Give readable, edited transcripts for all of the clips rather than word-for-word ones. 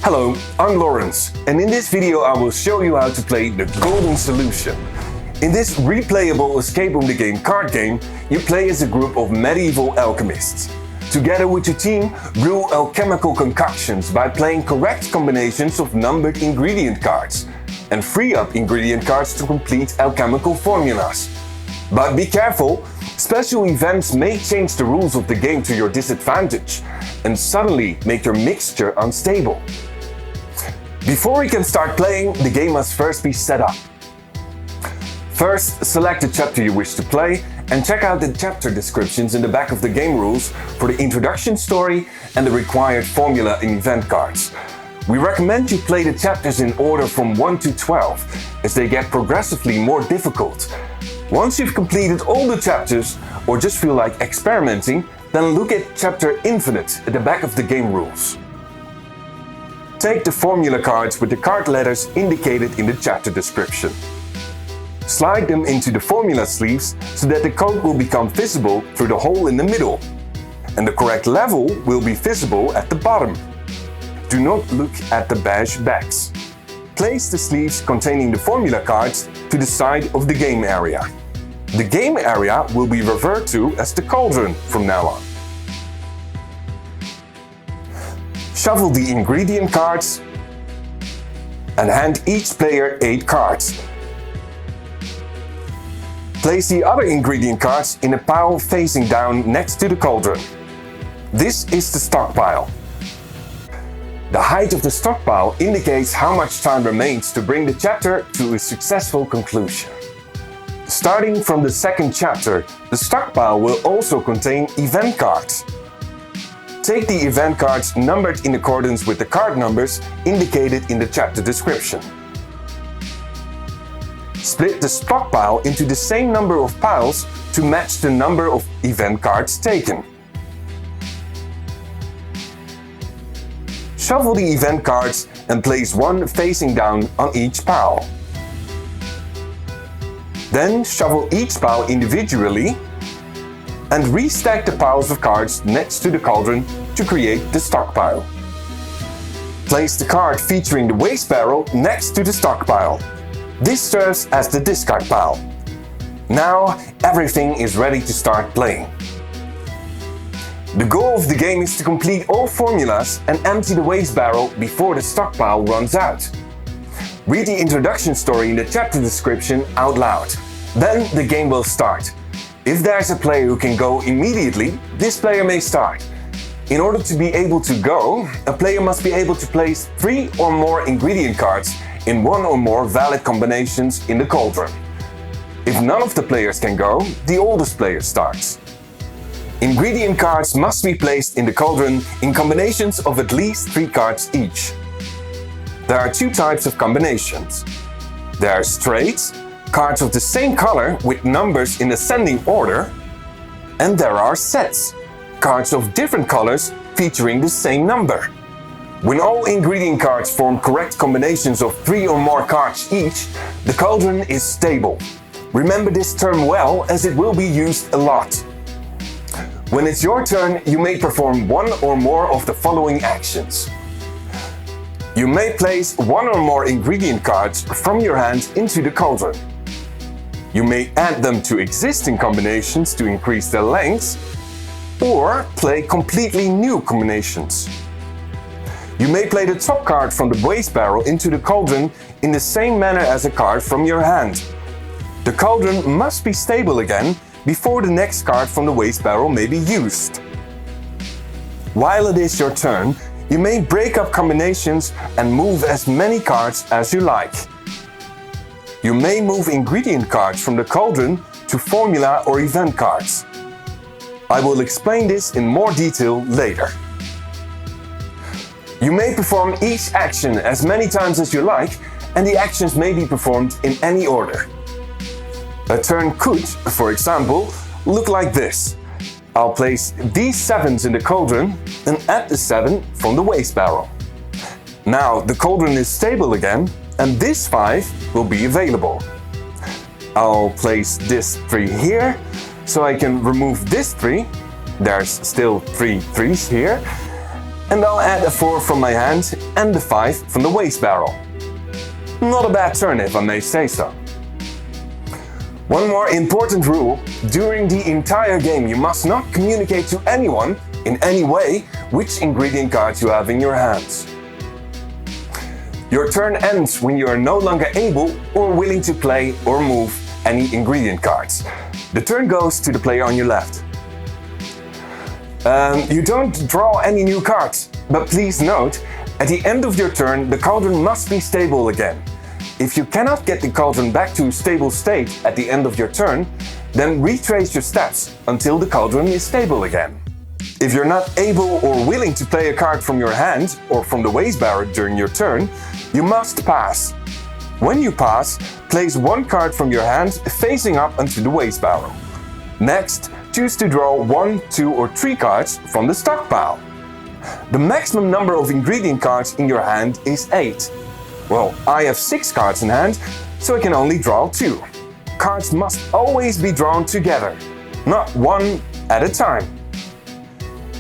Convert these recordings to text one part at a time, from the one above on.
Hello, I'm Lawrence, and in this video I will show you how to play the golden solution. In this replayable escape room the game card game, you play as a group of medieval alchemists. Together with your team, brew alchemical concoctions by playing correct combinations of numbered ingredient cards, and free up ingredient cards to complete alchemical formulas. But be careful, special events may change the rules of the game to your disadvantage, and suddenly make your mixture unstable. Before we can start playing, the game must first be set up. First, select the chapter you wish to play and check out the chapter descriptions in the back of the game rules for the introduction story and the required formula and event cards. We recommend you play the chapters in order from 1 to 12, as they get progressively more difficult. Once you've completed all the chapters, or just feel like experimenting, then look at chapter Infinite at the back of the game rules. Take the formula cards with the card letters indicated in the chapter description. Slide them into the formula sleeves so that the code will become visible through the hole in the middle, and the correct level will be visible at the bottom. Do not look at the beige backs. Place the sleeves containing the formula cards to the side of the game area. The game area will be referred to as the cauldron from now on. Shuffle the ingredient cards and hand each player 8 cards. Place the other ingredient cards in a pile facing down next to the cauldron. This is the stockpile. The height of the stockpile indicates how much time remains to bring the chapter to a successful conclusion. Starting from the second chapter, the stockpile will also contain event cards. Take the event cards numbered in accordance with the card numbers indicated in the chapter description. Split the stockpile into the same number of piles to match the number of event cards taken. Shuffle the event cards and place one facing down on each pile. Then shuffle each pile individually and restack the piles of cards next to the cauldron to create the stockpile. Place the card featuring the waste barrel next to the stockpile. This serves as the discard pile. Now everything is ready to start playing. The goal of the game is to complete all formulas and empty the waste barrel before the stockpile runs out. Read the introduction story in the chapter description out loud. Then the game will start. If there's a player who can go immediately, this player may start. In order to be able to go, a player must be able to place 3 or more ingredient cards in 1 or more valid combinations in the cauldron. If none of the players can go, the oldest player starts. Ingredient cards must be placed in the cauldron in combinations of at least 3 cards each. There are 2 types of combinations. There are straights, cards of the same color with numbers in ascending order, and there are sets, cards of different colors featuring the same number. When all ingredient cards form correct combinations of 3 or more cards each, the cauldron is stable. Remember this term well, as it will be used a lot. When it's your turn, you may perform 1 or more of the following actions. You may place 1 or more ingredient cards from your hand into the cauldron. You may add them to existing combinations to increase their length, or play completely new combinations. You may play the top card from the waste barrel into the cauldron in the same manner as a card from your hand. The cauldron must be stable again before the next card from the waste barrel may be used. While it is your turn, you may break up combinations and move as many cards as you like. You may move ingredient cards from the cauldron to formula or event cards. I will explain this in more detail later. You may perform each action as many times as you like, and the actions may be performed in any order. A turn could, for example, look like this. I'll place these 7s in the cauldron and add the 7 from the waste barrel. Now the cauldron is stable again, and this 5 will be available. I'll place this 3 here, so I can remove this 3. There's still 3 3s here. and I'll add a 4 from my hand and a 5 from the waste barrel. Not a bad turn, if I may say so. One more important rule: during the entire game you must not communicate to anyone in any way which ingredient cards you have in your hands. Your turn ends when you are no longer able or willing to play or move any ingredient cards. The turn goes to the player on your left. You don't draw any new cards, but please note, at the end of your turn the cauldron must be stable again. If you cannot get the cauldron back to a stable state at the end of your turn, then retrace your steps until the cauldron is stable again. If you're not able or willing to play a card from your hand or from the waste barrel during your turn, you must pass. When you pass, place one card from your hand facing up onto the waste barrel. Next, choose to draw 1, 2 or 3 cards from the stockpile. The maximum number of ingredient cards in your hand is 8. Well, I have 6 cards in hand, so I can only draw 2. Cards must always be drawn together, not one at a time.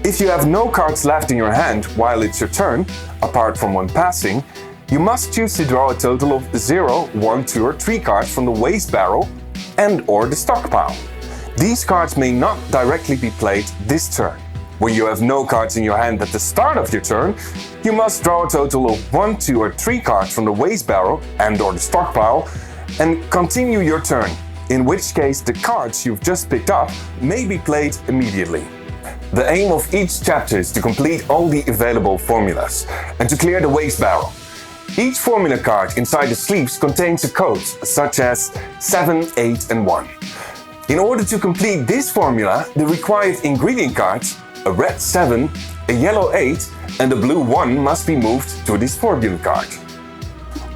If you have no cards left in your hand while it's your turn, apart from one passing, you must choose to draw a total of 0, 1, 2 or 3 cards from the waste barrel and or the stockpile. These cards may not directly be played this turn. When you have no cards in your hand at the start of your turn, you must draw a total of 1, 2 or 3 cards from the waste barrel and or the stockpile and continue your turn, in which case the cards you've just picked up may be played immediately. The aim of each chapter is to complete all the available formulas and to clear the waste barrel. Each formula card inside the sleeves contains a code such as 7, 8 and 1. In order to complete this formula, the required ingredient cards, a red 7, a yellow 8 and a blue 1 must be moved to this formula card.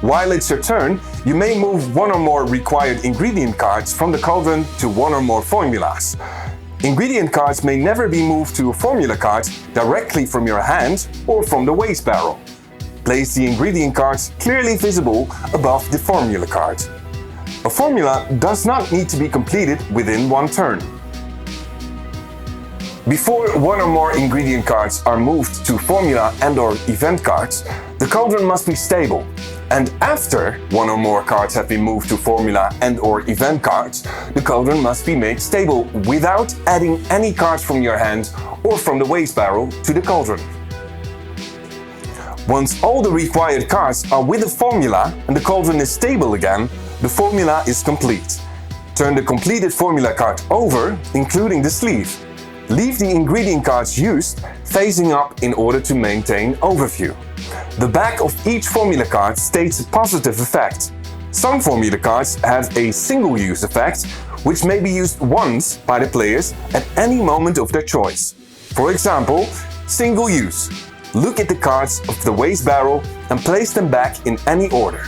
While it's your turn, you may move one or more required ingredient cards from the cauldron to one or more formulas. Ingredient cards may never be moved to a formula card directly from your hand or from the waste barrel. Place the ingredient cards clearly visible above the formula card. A formula does not need to be completed within one turn. Before one or more ingredient cards are moved to formula and/or event cards, the cauldron must be stable. And after one or more cards have been moved to formula and/or event cards, the cauldron must be made stable without adding any cards from your hand or from the waste barrel to the cauldron. Once all the required cards are with the formula and the cauldron is stable again, the formula is complete. Turn the completed formula card over, including the sleeve. Leave the ingredient cards used facing up in order to maintain overview. The back of each formula card states a positive effect. Some formula cards have a single-use effect, which may be used once by the players at any moment of their choice. For example, single use. Look at the cards of the waste barrel and place them back in any order.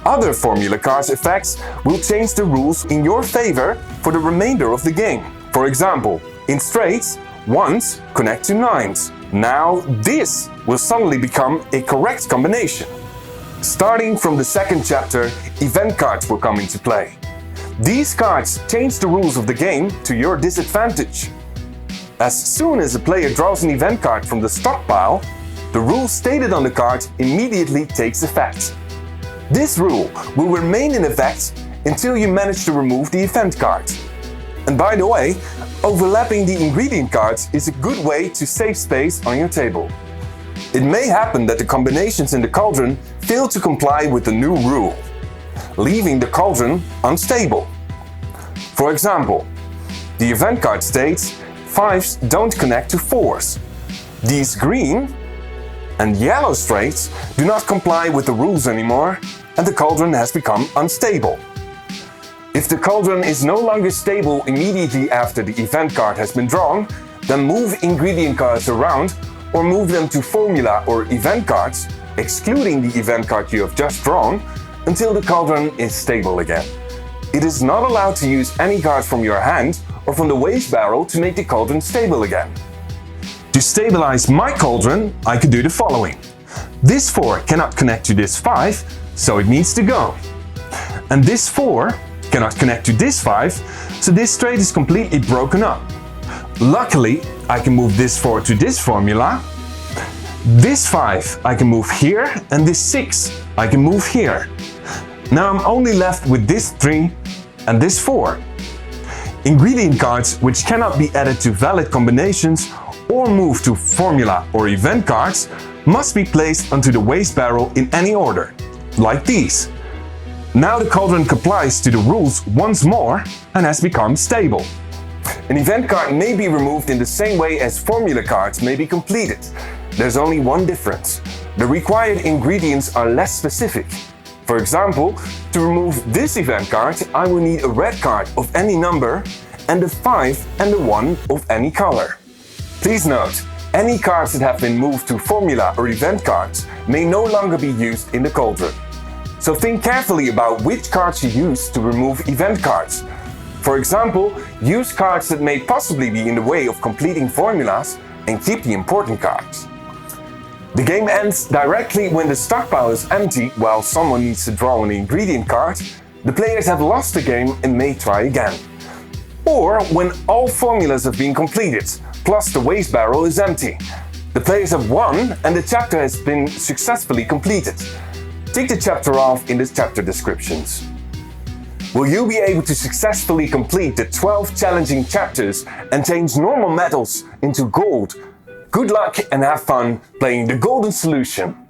Other formula cards effects will change the rules in your favor for the remainder of the game. For example, in straights, 1s connect to 9s. Now this will suddenly become a correct combination. Starting from the second chapter, event cards will come into play. These cards change the rules of the game to your disadvantage. As soon as a player draws an event card from the stockpile, the rule stated on the card immediately takes effect. This rule will remain in effect until you manage to remove the event card. And by the way, overlapping the ingredient cards is a good way to save space on your table. It may happen that the combinations in the cauldron fail to comply with the new rule, leaving the cauldron unstable. For example, the event card states 5s don't connect to 4s. These green and yellow straights do not comply with the rules anymore, and the cauldron has become unstable. If the cauldron is no longer stable immediately after the event card has been drawn, then move ingredient cards around or move them to formula or event cards, excluding the event card you have just drawn, until the cauldron is stable again. It is not allowed to use any cards from your hand or from the waste barrel to make the cauldron stable again. To stabilize my cauldron, I could do the following. This 4 cannot connect to this 5, so it needs to go. And this 4 cannot connect to this 5, so this straight is completely broken up. Luckily, I can move this 4 to this formula, This 5 I can move here, and this 6 I can move here. Now I'm only left with this 3 and this 4. Ingredient cards which cannot be added to valid combinations or moved to formula or event cards must be placed onto the waste barrel in any order, like these. Now the cauldron complies to the rules once more and has become stable. An event card may be removed in the same way as formula cards may be completed. There's only one difference. The required ingredients are less specific. For example, to remove this event card, I will need a red card of any number and a 5 and a 1 of any color. Please note, any cards that have been moved to formula or event cards may no longer be used in the cauldron. So think carefully about which cards you use to remove event cards. For example, use cards that may possibly be in the way of completing formulas and keep the important cards. The game ends directly when the stockpile is empty while someone needs to draw an ingredient card. The players have lost the game and may try again. Or when all formulas have been completed, plus the waste barrel is empty. The players have won and the chapter has been successfully completed. Take the chapter off in the chapter descriptions. Will you be able to successfully complete the 12 challenging chapters and change normal metals into gold? Good luck and have fun playing the Golden Solution.